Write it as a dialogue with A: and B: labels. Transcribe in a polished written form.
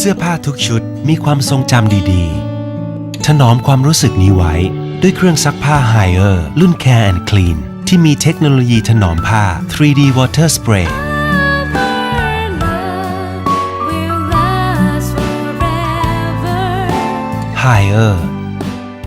A: สื้อผ้าทุกชุดมีความทรงจำดีๆถนอมความรู้สึกนี้ไว้ด้วยเครื่องซักผ้า Haier รุ่น Care and Clean ที่มีเทคโนโลยีถนอมผ้า 3D Water Spray Haier